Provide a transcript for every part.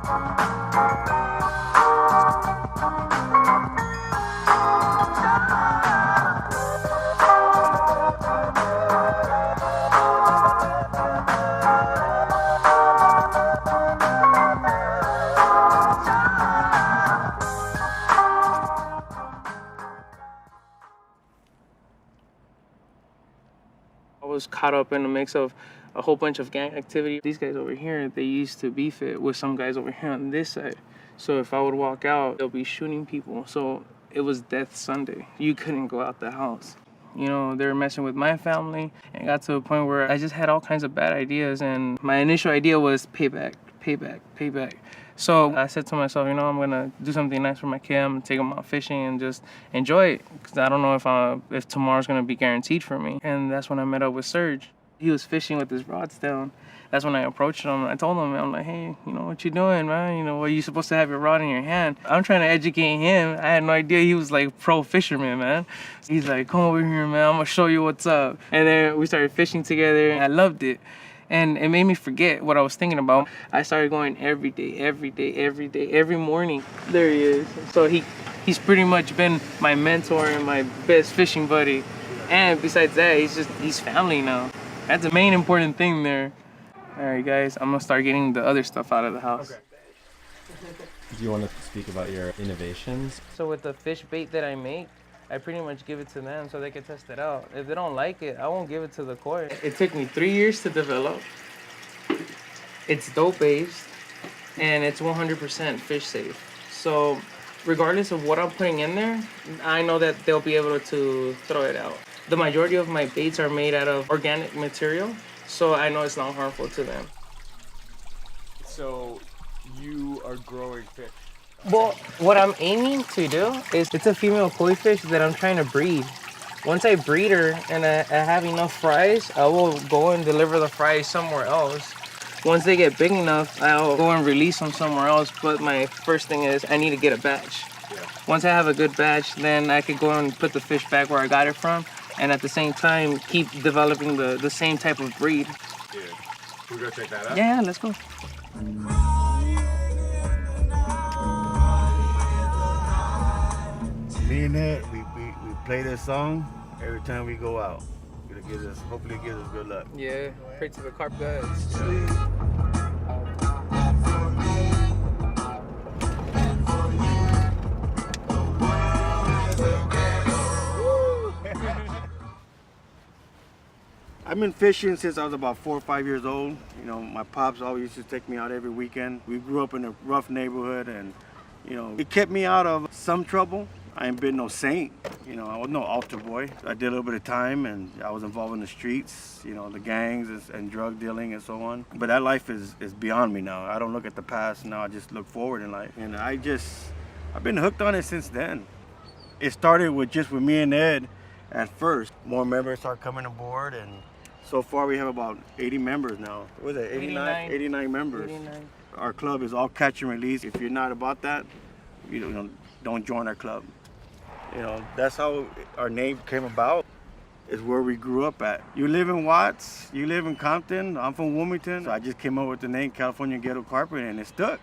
I was caught up in a mix of a whole bunch of gang activity. These guys over here, they used to beef it with some guys over here on this side. So if I would walk out, they'll be shooting people. So it was Death Sunday. You couldn't go out the house. You know, they were messing with my family, and it got to a point where I just had all kinds of bad ideas. And my initial idea was payback, payback, payback. So I said to myself, you know, I'm gonna do something nice for my kid. I'm gonna take him out fishing and just enjoy it, because I don't know if tomorrow's gonna be guaranteed for me. And that's when I met up with Serge. He was fishing with his rods down. That's when I approached him. I told him, I'm like, hey, you know, what you doing, man? You know, are you supposed to have your rod in your hand? I'm trying to educate him. I had no idea he was like pro fisherman, man. He's like, come over here, man. I'm gonna show you what's up. And then we started fishing together, and I loved it. And it made me forget what I was thinking about. I started going every day, every morning. There he is. So he's pretty much been my mentor and my best fishing buddy. And besides that, he's family now. That's the main important thing there. All right, guys, I'm gonna start getting the other stuff out of the house. Okay. Do you want to speak about your innovations? So with the fish bait that I make, I pretty much give it to them so they can test it out. If they don't like it, I won't give it to the court. It took me 3 years to develop. It's dope-based, and it's 100% fish safe. So regardless of what I'm putting in there, I know that they'll be able to throw it out. The majority of my baits are made out of organic material, so I know it's not harmful to them. So you are growing fish? Well, what I'm aiming to do is, it's a female koi fish that I'm trying to breed. Once I breed her and I have enough fries, I will go and deliver the fries somewhere else. Once they get big enough, I'll go and release them somewhere else. But my first thing is I need to get a batch. Yeah. Once I have a good batch, then I could go and put the fish back where I got it from, and at the same time keep developing the same type of breed. Yeah. Can we go check that out? Yeah, let's go. Me and Ed, we play this song every time we go out. Hopefully it gives us good luck. Yeah, pray to the carp gods. I've been fishing since I was about 4 or 5 years old. You know, my pops always used to take me out every weekend. We grew up in a rough neighborhood, and you know, it kept me out of some trouble. I ain't been no saint, you know, I was no altar boy. I did a little bit of time, and I was involved in the streets, you know, the gangs and drug dealing and so on. But that life is beyond me now. I don't look at the past now, I just look forward in life. And I've been hooked on it since then. It started with me and Ed at first. More members start coming aboard, and so far we have about 80 members now. What is it, 89 members. 89. Our club is all catch and release. If you're not about that, you know, don't join our club. You know, that's how our name came about, is where we grew up at. You live in Watts, you live in Compton, I'm from Wilmington. So I just came up with the name California Ghetto Carping, and it stuck.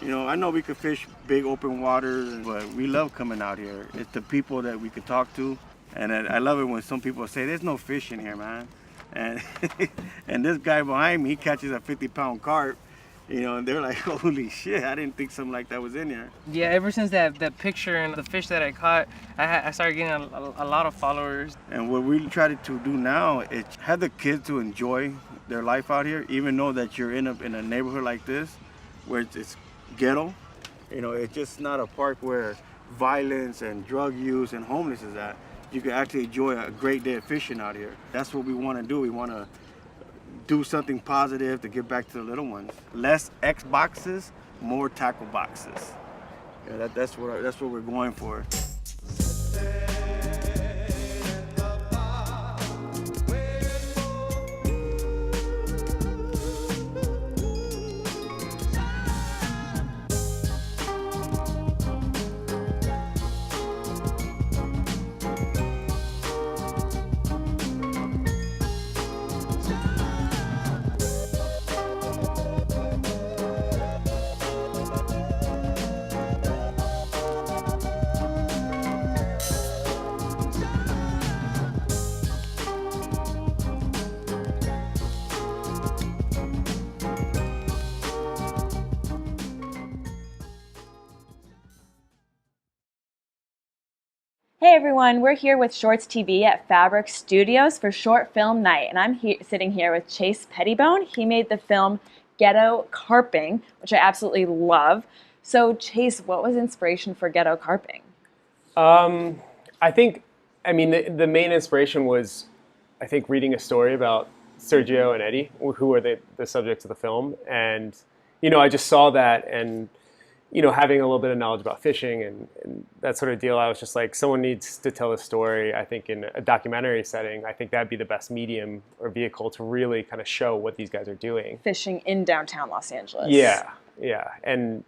You know, I know we could fish big open waters, but we love coming out here. It's the people that we could talk to. And I love it when some people say, there's no fish in here, man. And, and this guy behind me, he catches a 50-pound carp. You know, and they're like, holy shit, I didn't think something like that was in here. Yeah, ever since that picture and the fish that I caught, I started getting a lot of followers. And what we try to do now is have the kids to enjoy their life out here, even though that you're in a neighborhood like this, where it's ghetto. You know, it's just not a park where violence and drug use and homeless is at. You can actually enjoy a great day of fishing out here. That's what we want to do. We want to do something positive to give back to the little ones. Less X boxes, more tackle boxes. Yeah, that's what we're going for. Hey everyone, we're here with Shorts TV at Fabric Studios for Short Film Night, and I'm sitting here with Chase Pettibone. He made the film Ghetto Carping, which I absolutely love. So Chase, what was inspiration for Ghetto Carping? I think, the main inspiration was, I think, reading a story about Sergio and Eddie, who are the subjects of the film. And, I just saw that and, having a little bit of knowledge about fishing and that sort of deal, I was just like, someone needs to tell a story, I think, in a documentary setting. I think that'd be the best medium or vehicle to really kind of show what these guys are doing. Fishing in downtown Los Angeles. Yeah. And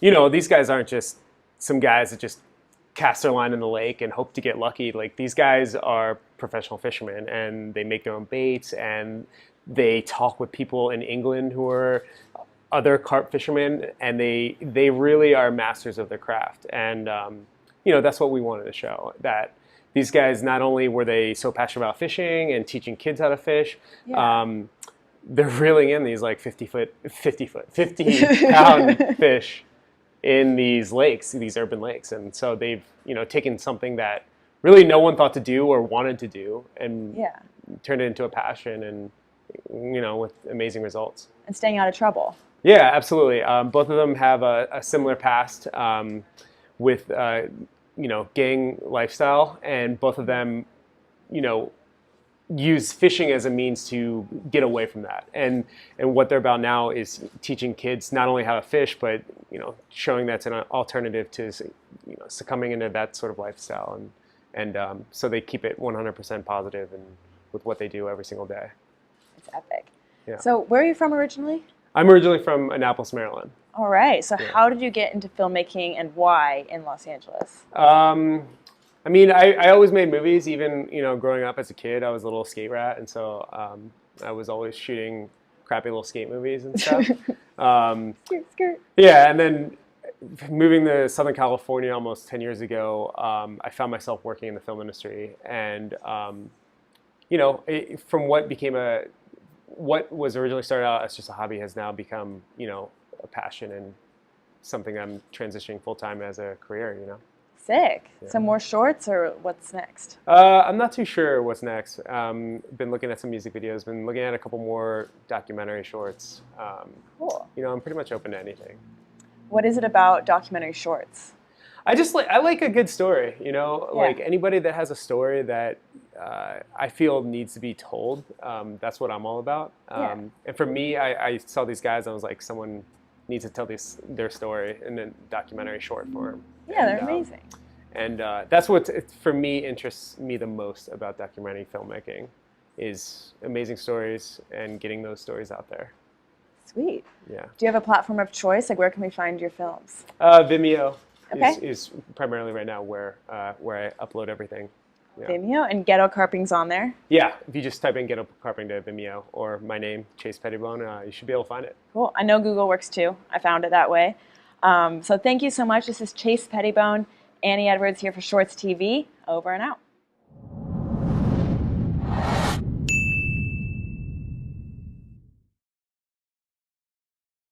these guys aren't just some guys that just cast their line in the lake and hope to get lucky. Like, these guys are professional fishermen, and they make their own baits, and they talk with people in England who are other carp fishermen, and they really are masters of their craft. And that's what we wanted to show, that these guys, not only were they so passionate about fishing and teaching kids how to fish, they're reeling in these like 50-pound fish in these lakes, these urban lakes. And so they've taken something that really no one thought to do or wanted to do, and turned it into a passion, and with amazing results. And staying out of trouble. Yeah, absolutely. Both of them have a similar past with gang lifestyle, and both of them use fishing as a means to get away from that. And what they're about now is teaching kids not only how to fish, but showing that's an alternative to succumbing into that sort of lifestyle. And so they keep it 100% positive and with what they do every single day. It's epic. Yeah. So where are you from originally? I'm originally from Annapolis, Maryland. All right. So how did you get into filmmaking, and why in Los Angeles? I always made movies. Even growing up as a kid, I was a little skate rat, and so I was always shooting crappy little skate movies and stuff. Skirt. Yeah, and then moving to Southern California almost 10 years ago, I found myself working in the film industry, and from what was originally started out as just a hobby has now become a passion and something I'm transitioning full time as a career. Sick. Yeah. Some more shorts, or what's next? I'm not too sure what's next. Been looking at some music videos. Been looking at a couple more documentary shorts. Cool. I'm pretty much open to anything. What is it about documentary shorts? I like a good story. Like anybody that has a story that I feel needs to be told. That's what I'm all about. And for me, I saw these guys. I was like, someone needs to tell their story in a documentary short form. Yeah, they're amazing. And that's what, for me, interests me the most about documentary filmmaking, is amazing stories and getting those stories out there. Sweet. Yeah. Do you have a platform of choice? Like, where can we find your films? Vimeo Okay. is primarily right now where I upload everything. Yeah. Vimeo, and Ghetto Carping's on there? Yeah, if you just type in Ghetto Carping to Vimeo, or my name, Chase Pettibone, you should be able to find it. Cool. I know Google works too. I found it that way. So thank you so much. This is Chase Pettibone, Annie Edwards here for Shorts TV. Over and out.